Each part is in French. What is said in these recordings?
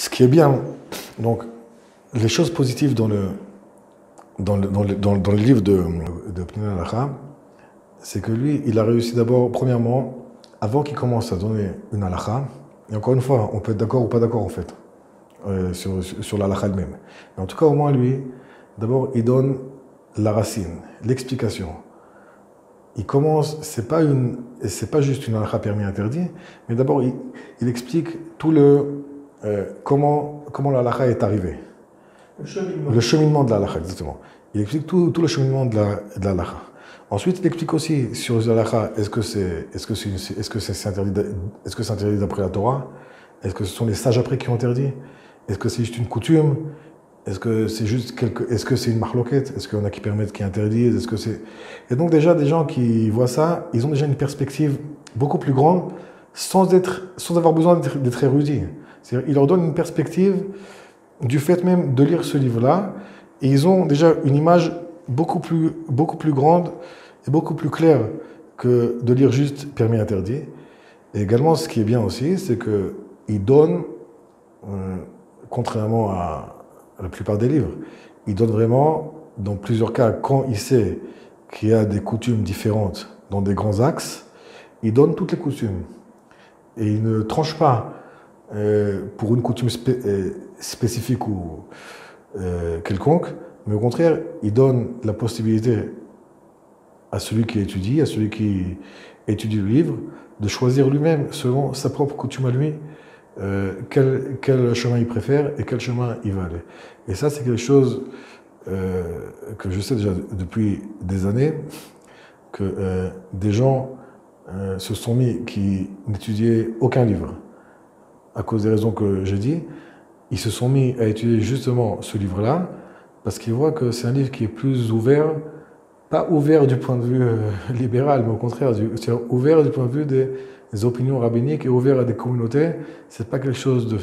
Ce qui est bien, donc, les choses positives dans le livre de Pnina Halacha, c'est que lui, il a réussi d'abord, premièrement, avant qu'il commence à donner une halacha, et encore une fois, on peut être d'accord ou pas d'accord en fait, sur la halacha elle-même. Mais en tout cas, au moins lui, d'abord, il donne la racine, l'explication. Il commence, c'est pas juste une halacha permis interdit, mais d'abord, il explique tout comment la halacha est arrivée. Le cheminement de la halacha, exactement. Il explique tout le cheminement de la halacha. Ensuite, il explique aussi sur la halacha, est-ce que c'est interdit d'après la Torah? Est-ce que ce sont les sages après qui ont interdit? Est-ce que c'est juste une coutume? Est-ce que c'est une marloquette? Est-ce qu'il y en a qui permettent, qui interdisent? Est-ce que c'est... Et donc déjà, des gens qui voient ça, ils ont déjà une perspective beaucoup plus grande sans avoir besoin d'être érudits. C'est-à-dire, il leur donne une perspective du fait même de lire ce livre-là, et ils ont déjà une image beaucoup plus grande et beaucoup plus claire que de lire juste permis interdit. Et également, ce qui est bien aussi, c'est qu'il donne, contrairement à la plupart des livres, il donne vraiment, dans plusieurs cas, quand il sait qu'il y a des coutumes différentes dans des grands axes, il donne toutes les coutumes. Et il ne tranche pas pour une coutume spécifique ou quelconque, mais au contraire, il donne la possibilité à celui qui étudie, à celui qui étudie le livre, de choisir lui-même, selon sa propre coutume à lui, quel chemin il préfère et quel chemin il va aller. Et ça, c'est quelque chose que je sais déjà depuis des années, que des gens se sont mis qui n'étudiaient aucun livre, à cause des raisons que j'ai dit, ils se sont mis à étudier justement ce livre-là, parce qu'ils voient que c'est un livre qui est plus ouvert, pas ouvert du point de vue libéral, mais au contraire, c'est ouvert du point de vue des opinions rabbiniques et ouvert à des communautés. C'est pas quelque chose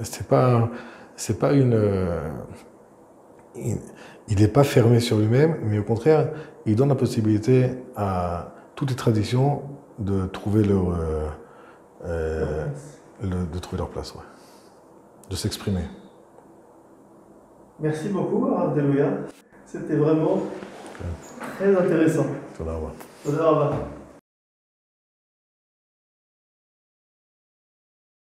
c'est pas il n'est pas fermé sur lui-même, mais au contraire, il donne la possibilité à toutes les traditions de trouver leur place, ouais. De s'exprimer. Merci beaucoup, Rav Delouya. C'était vraiment très intéressant. Toda raba. Toda raba.